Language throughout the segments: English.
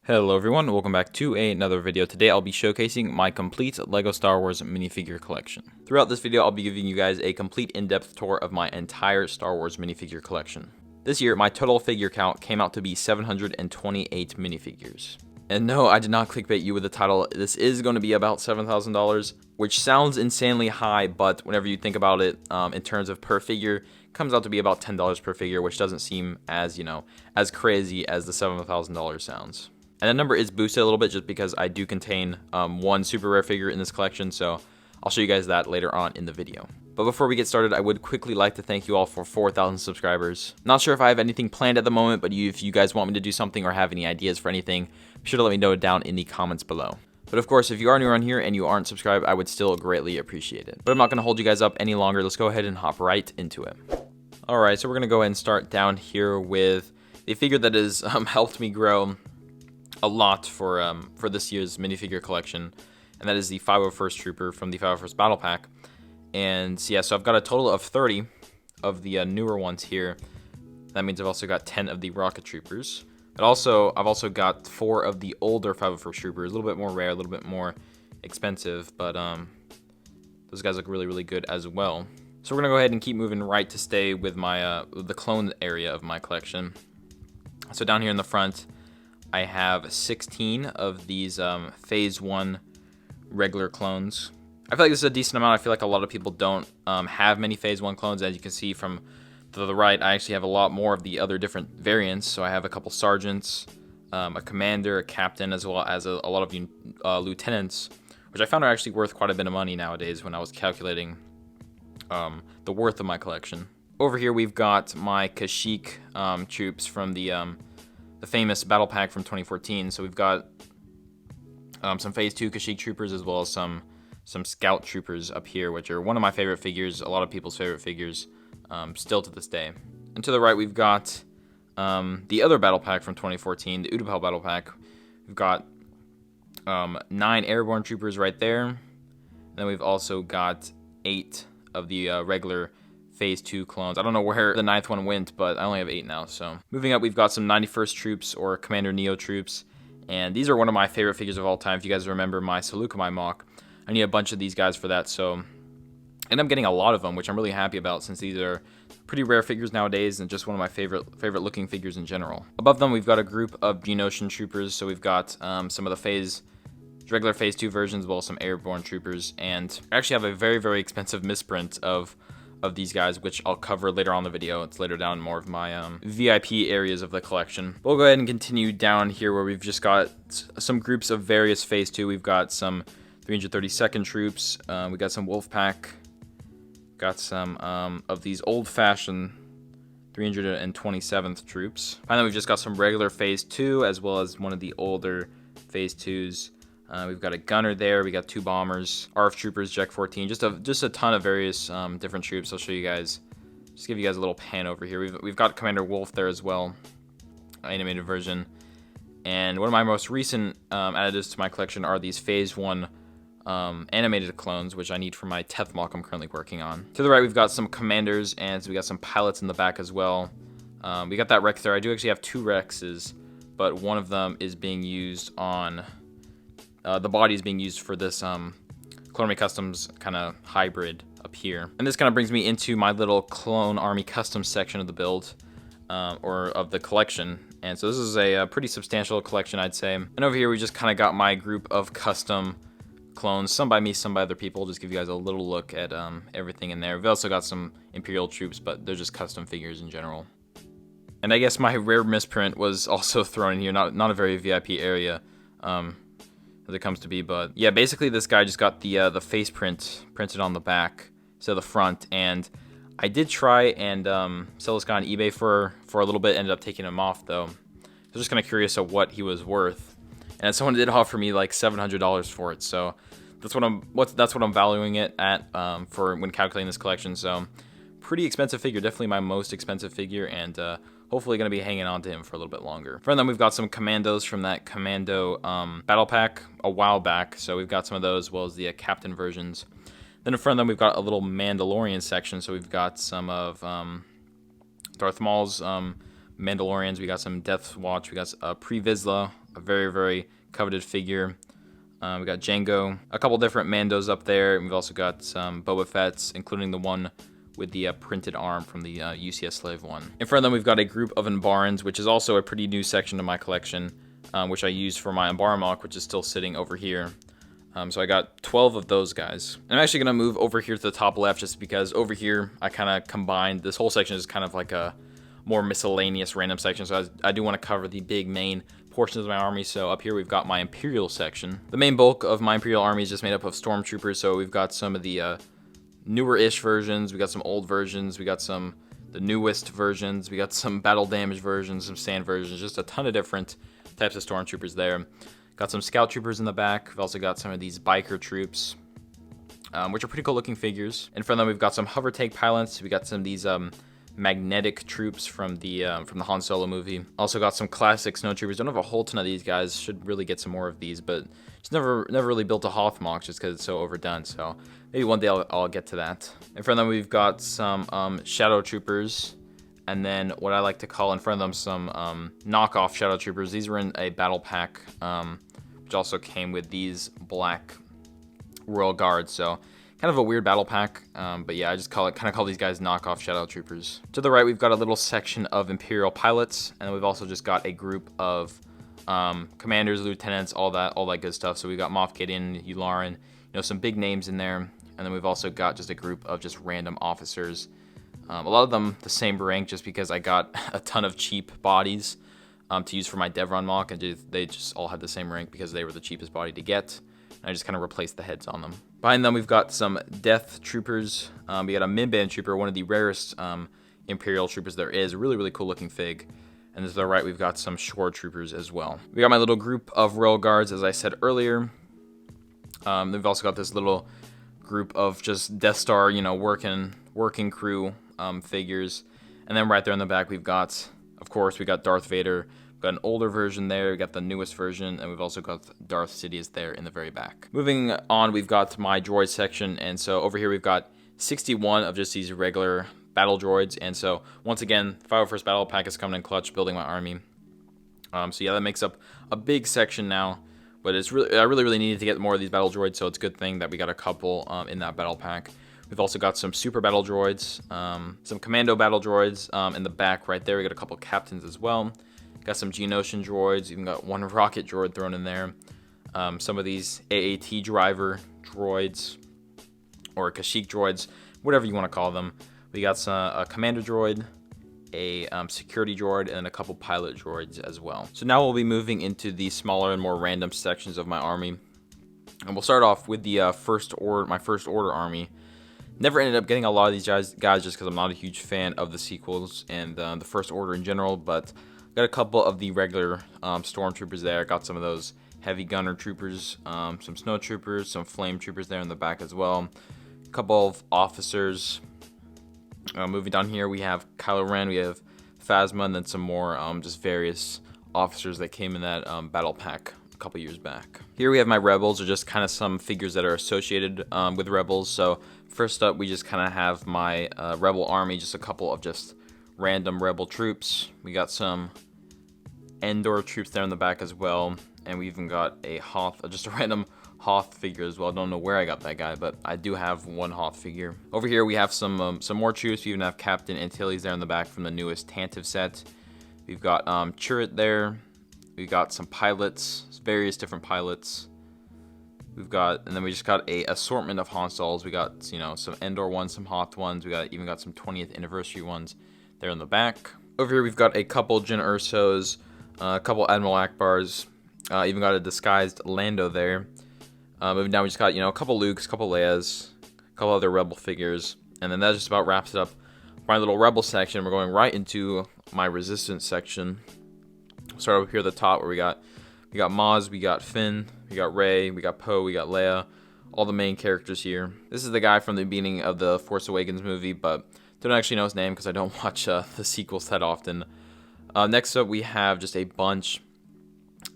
Hello everyone, welcome back to another video. Today I'll be showcasing my complete LEGO Star Wars minifigure collection. Throughout this video I'll be giving you guys a complete in-depth tour of my entire Star Wars minifigure collection. This year my total figure count came out to be 728 minifigures. And no, I did not clickbait you with the title. This is going to be about $7,000, which sounds insanely high, but whenever you think about it in terms of per figure, it comes out to be about $10 per figure, which doesn't seem as, as crazy as the $7,000 sounds. And that number is boosted a little bit just because I do contain one super rare figure in this collection, so I'll show you guys that later on in the video. But before we get started, I would quickly like to thank you all for 4,000 subscribers. Not sure if I have anything planned at the moment, but if you guys want me to do something or have any ideas for anything, be sure to let me know down in the comments below. But of course, if you are new around here and you aren't subscribed, I would still greatly appreciate it. But I'm not going to hold you guys up any longer. Let's go ahead and hop right into it. Alright, so we're going to go ahead and start down here with a figure that has helped me grow a lot for this year's minifigure collection, and that is the 501st Trooper from the 501st Battle Pack. And yeah, so I've got a total of 30 of the newer ones here. That means I've also got 10 of the Rocket Troopers. But I've also got 4 of the older 501st Troopers, a little bit more rare, a little bit more expensive, but those guys look really, really good as well. So we're gonna go ahead and keep moving right to stay with my the clone area of my collection. So down here in the front, I have 16 of these Phase 1 regular clones. I feel like this is a decent amount. I feel like a lot of people don't have many Phase 1 clones. As you can see from the right, I actually have a lot more of the other different variants. So I have a couple sergeants, a commander, a captain, as well as a lot of lieutenants, which I found are actually worth quite a bit of money nowadays when I was calculating the worth of my collection. Over here we've got my Kashyyyk troops from the famous battle pack from 2014. So we've got some Phase 2 Kashyyyk troopers, as well as some scout troopers up here, which are one of my favorite figures, a lot of people's favorite figures, still to this day. And to the right, we've got the other battle pack from 2014, the Utapau battle pack. We've got 9 airborne troopers right there. And then we've also got 8 of the regular Phase 2 clones. I don't know where the 9th one went, but I only have 8 now. So moving up, we've got some 91st Troops or Commander Neo Troops. And these are one of my favorite figures of all time. If you guys remember my Seleucami mock, I need a bunch of these guys for that. So I end up getting a lot of them, which I'm really happy about, since these are pretty rare figures nowadays and just one of my favorite looking figures in general. Above them, we've got a group of Geonosian troopers. So we've got some of the regular Phase 2 versions, as well as some airborne troopers. And I actually have a very, very expensive misprint of these guys, which I'll cover later on in the video. It's later down in more of my VIP areas of the collection. We'll go ahead and continue down here where we've just got some groups of various Phase 2. We've got some 332nd Troops. We got some Wolfpack. Got some of these old-fashioned 327th Troops. Finally, we've just got some regular Phase 2, as well as one of the older Phase 2s. We've got a gunner there. We got 2 bombers, ARF troopers, Jek 14, just a ton of various different troops. I'll show you guys, just give you guys a little pan over here. We've got Commander Wolf there as well, animated version. And one of my most recent additives to my collection are these Phase 1 animated clones, which I need for my Teth mock I'm currently working on. To the right, we've got some commanders, and so we got some pilots in the back as well. We got that Rex there. I do actually have 2 Rexes, but one of them is being used on the body is being used for this Clone Army Customs kind of hybrid up here. And this kind of brings me into my little Clone Army Customs section of the build, or of the collection. And so this is a pretty substantial collection, I'd say. And over here we just kind of got my group of custom clones, some by me, some by other people. Just give you guys a little look at everything in there. We've also got some Imperial Troops, but they're just custom figures in general. And I guess my rare misprint was also thrown in here, not a very VIP area. As it comes to be, but yeah, basically this guy just got the face print printed on the back instead of the front, and I did try and sell this guy on eBay for a little bit. Ended up taking him off though. I was just kind of curious of what he was worth, and someone did offer me like $700 for it. So that's what I'm valuing it at for when calculating this collection. So pretty expensive figure, definitely my most expensive figure, and hopefully going to be hanging on to him for a little bit longer. From them, we've got some commandos from that commando battle pack a while back. So we've got some of those, as well as the captain versions. Then in front of them, we've got a little Mandalorian section. So we've got some of Darth Maul's Mandalorians. We got some Death Watch. We got Pre-Vizsla a very, very coveted figure. We got Django, a couple different Mandos up there, and we've also got some Boba Fett's, including the one with the printed arm from the UCS Slave one. In front of them, we've got a group of Umbarans, which is also a pretty new section of my collection, which I use for my Umbaran mock, which is still sitting over here. So I got 12 of those guys. I'm actually going to move over here to the top left just because over here I kind of combined, this whole section is kind of like a more miscellaneous random section, so I do want to cover the big main portions of my army. So up here we've got my Imperial section. The main bulk of my Imperial army is just made up of Stormtroopers, so we've got some of the newer-ish versions, we got some old versions, we got some the newest versions, we got some battle damage versions, some sand versions, just a ton of different types of Stormtroopers there. Got some Scout Troopers in the back. We've also got some of these Biker Troops, which are pretty cool looking figures. In front of them, we've got some hover tank pilots. We got some of these magnetic troops from the Han Solo movie. Also got some classic Snow Troopers. Don't have a whole ton of these guys. Should really get some more of these, but just never really built a Hoth mock just because it's so overdone. So maybe one day I'll get to that. In front of them, we've got some Shadow Troopers. And then what I like to call in front of them some knockoff Shadow Troopers. These were in a battle pack, which also came with these black Royal Guards. So kind of a weird battle pack, but yeah, I just kind of call these guys knockoff Shadow Troopers. To the right, we've got a little section of Imperial pilots, and then we've also just got a group of commanders, lieutenants, all that good stuff. So we've got Moff Gideon, Yularen, some big names in there, and then we've also got just a group of just random officers. A lot of them the same rank, just because I got a ton of cheap bodies to use for my Devron mock, and they just all had the same rank because they were the cheapest body to get. And I just kind of replaced the heads on them. Behind them, we've got some Death Troopers. We got a Minband Trooper, one of the rarest Imperial Troopers there is. A really, really cool looking fig. And to the right, we've got some Shore Troopers as well. We got my little group of Royal Guards, as I said earlier. We've also got this little group of just Death Star, working crew figures. And then right there in the back, we've got, of course, we got Darth Vader. We've got an older version there, we got the newest version, and we've also got Darth Sidious there in the very back. Moving on, we've got my droid section, and so over here we've got 61 of just these regular battle droids, and so once again, 501st Battle Pack is coming in clutch, building my army. So yeah, that makes up a big section now, but I really needed to get more of these battle droids, so it's a good thing that we got a couple in that battle pack. We've also got some super battle droids, some commando battle droids in the back right there. We got a couple captains as well. Got some Geonosian droids, even got one rocket droid thrown in there. Some of these AAT driver droids, or Kashyyyk droids, whatever you want to call them. We got a commander droid, a security droid, and a couple pilot droids as well. So now we'll be moving into the smaller and more random sections of my army. And we'll start off with the my first order army. Never ended up getting a lot of these guys just because I'm not a huge fan of the sequels and the First Order in general, but got a couple of the regular Stormtroopers there. Got some of those heavy gunner troopers, some snow troopers, some flame troopers there in the back as well. A couple of officers. Moving down here, we have Kylo Ren, we have Phasma, and then some more just various officers that came in that battle pack a couple years back. Here we have my Rebels, or just kind of some figures that are associated with Rebels. So first up, we just kind of have my Rebel army, just a couple of just random Rebel troops. We got some Endor troops there in the back as well, and we even got a Hoth, just a random Hoth figure as well. Don't know where I got that guy, but I do have one Hoth figure. Over here we have some more troops. We even have Captain Antilles there in the back from the newest Tantive set. We've got Chirrut there. We've got some pilots, various different pilots. And then we just got a assortment of Han Solos. We got some Endor ones, some Hoth ones. We even got some 20th anniversary ones there in the back. Over here we've got a couple Jyn Ersos, a couple Admiral Akbars, even got a disguised Lando there. Moving down, we just got a couple Lukes, a couple Leias, a couple other Rebel figures, and then that just about wraps it up my little Rebel section. We're going right into my Resistance section. We'll start up here at the top where we got Maz, we got Finn, we got Rey, we got Poe, we got Leia, all the main characters here. This is the guy from the beginning of the Force Awakens movie, but don't actually know his name because I don't watch the sequels that often. Next up, we have just a bunch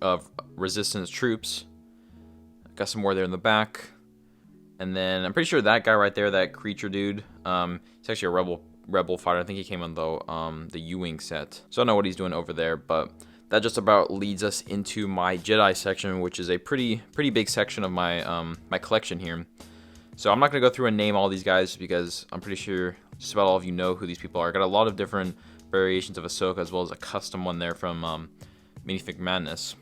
of Resistance troops. Got some more there in the back. And then I'm pretty sure that guy right there, that creature dude, he's actually a rebel fighter. I think he came on the U-Wing set. So I don't know what he's doing over there, but that just about leads us into my Jedi section, which is a pretty big section of my my collection here. So I'm not going to go through and name all these guys because I'm pretty sure just about all of you know who these people are. I got a lot of different variations of Ahsoka, as well as a custom one there from Minifigure Madness.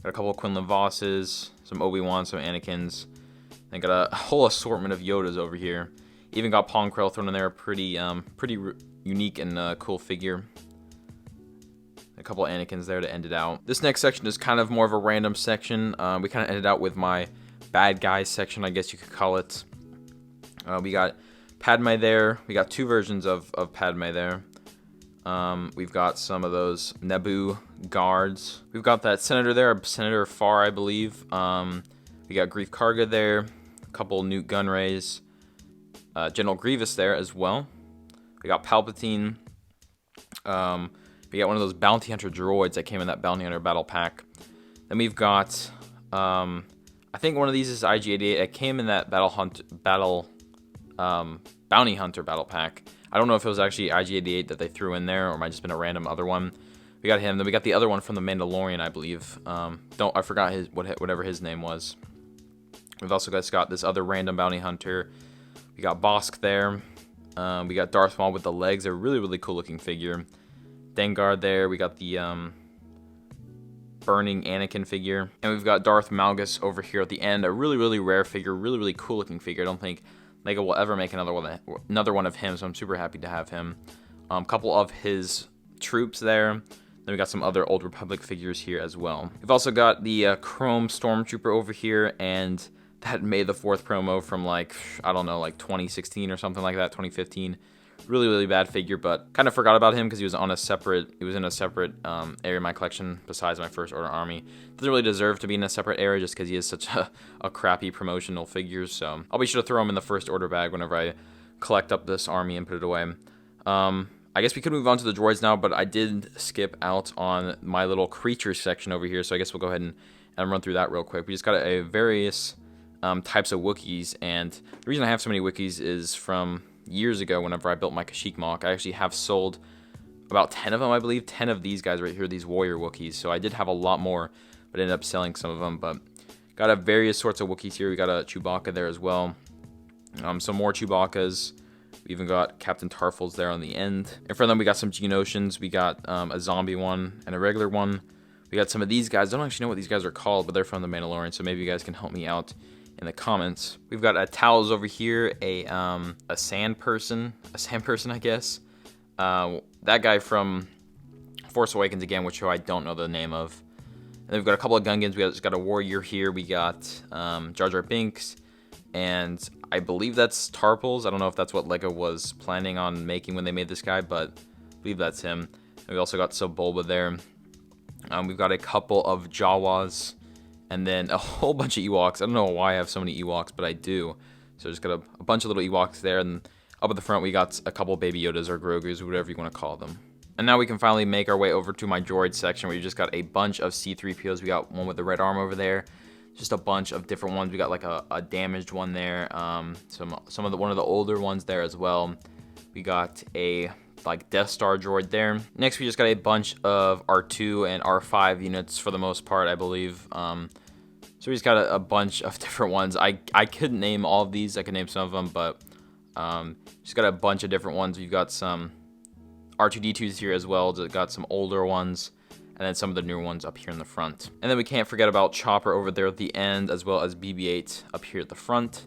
Got a couple of Quinlan Vosses, some Obi-Wan, some Anakins. And got a whole assortment of Yodas over here. Even got Pong Krell thrown in there, pretty unique and cool figure. A couple of Anakins there to end it out. This next section is kind of more of a random section. We kind of ended out with my bad guys section, I guess you could call it. We got Padme there. We got two versions of Padme there. We've got some of those Naboo guards. We've got that senator there, Senator Farr, I believe. We got Greef Karga there, a couple Newt Gunrays, General Grievous there as well. We got Palpatine. We got one of those bounty hunter droids that came in that bounty hunter battle pack. Then we've got, I think one of these is IG-88. It came in that bounty hunter battle pack. I don't know if it was actually IG-88 that they threw in there, or it might have just been a random other one. We got him. Then we got the other one from the Mandalorian, I believe. I forgot whatever his name was. We've also got this other random bounty hunter. We got Bosk there. We got Darth Maul with the legs. A really cool looking figure. Dengar there. We got the burning Anakin figure. And we've got Darth Malgus over here at the end. A really rare figure. Really cool looking figure. I don't think Lego will ever make another one of him, so I'm super happy to have him. A couple of his troops there. Then we got some other Old Republic figures here as well. We've also got the Chrome Stormtrooper over here, and that May the 4th promo from like 2016 or something like that, 2015. Really bad figure, but kind of forgot about him because he was in a separate area of my collection besides my First Order army. Doesn't really deserve to be in a separate area just because he is such a crappy promotional figure. So I'll be sure to throw him in the First Order bag whenever I collect up this army and put it away. I guess we could move on to the droids now, but I did skip out on my little creature section over here, so I guess we'll go ahead and run through that real quick. We just got a various types of Wookiees, and the reason I have so many Wookiees is from years ago whenever I built my Kashyyyk Mock. I actually have sold about 10 of them, I believe. 10 of these guys right here, these warrior Wookiees. So I did have a lot more, but ended up selling some of them. But got a various sorts of Wookiees here. We got a Chewbacca there as well. Some more Chewbaccas. We even got Captain Tarfels there on the end. In front of them, we got some Geonosians. We got a zombie one and a regular one. We got some of these guys. I don't actually know what these guys are called, but they're from the Mandalorian, so maybe you guys can help me out in the comments. We've got a Towels over here, a sand person, I guess. That guy from Force Awakens again, which I don't know the name of. And then we've got a couple of Gungans. We got a warrior here. We got Jar Jar Binks, and I believe that's Tarpals. I don't know if that's what Lego was planning on making when they made this guy, but I believe that's him. And we also got Sebulba there. We've got a couple of Jawas, and then a whole bunch of Ewoks. I don't know why I have so many Ewoks, but I do. So just got a bunch of little Ewoks there, and up at the front we got a couple Baby Yodas or Grogus, whatever you want to call them. And now we can finally make our way over to my droid section, where you just got a bunch of C-3POs. We got one with the red arm over there. Just a bunch of different ones. We got like a damaged one there. One of the older ones there as well. We got a like Death Star droid there. Next, we just got a bunch of R2 and R5 units for the most part, I believe. So we just got a bunch of different ones. I couldn't name all of these. I could name some of them, but just got a bunch of different ones. We've got some R2-D2s here as well. Got some older ones, and then some of the newer ones up here in the front. And then we can't forget about Chopper over there at the end, as well as BB-8 up here at the front.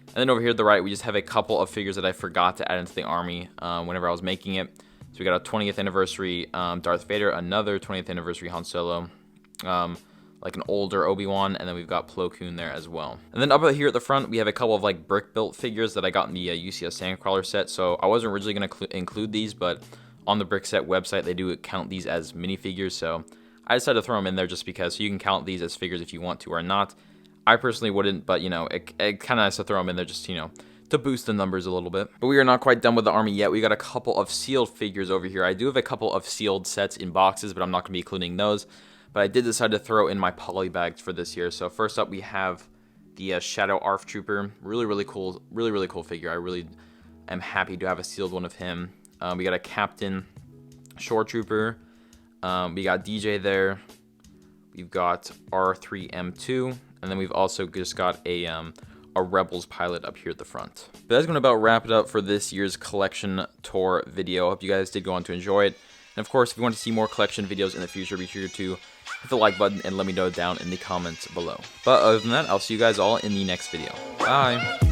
And then over here at the right, we just have a couple of figures that I forgot to add into the army whenever I was making it. So we got a 20th anniversary Darth Vader, another 20th anniversary Han Solo, like an older Obi-Wan, and then we've got Plo Koon there as well. And then up here at the front, we have a couple of like brick-built figures that I got in the UCS Sandcrawler set. So I wasn't originally going to include these, but on the Brickset website, they do count these as minifigures. So I decided to throw them in there just because, so you can count these as figures if you want to or not. I personally wouldn't, but, you know, it kind of nice to throw them in there just, you know, to boost the numbers a little bit. But we are not quite done with the army yet. We got a couple of sealed figures over here. I do have a couple of sealed sets in boxes, but I'm not going to be including those. But I did decide to throw in my poly bags for this year. So first up, we have the Shadow ARF Trooper. Really cool figure. I really am happy to have a sealed one of him. We got a Captain Shore Trooper, We got DJ there. We've got R3M2, and then we've also just got a Rebels pilot up here at the front. But that's going to about wrap it up for this year's collection tour video. I hope you guys did go on to enjoy it. And of course, if you want to see more collection videos in the future, be sure to hit the like button and let me know down in the comments below. But other than that, I'll see you guys all in the next video. Bye!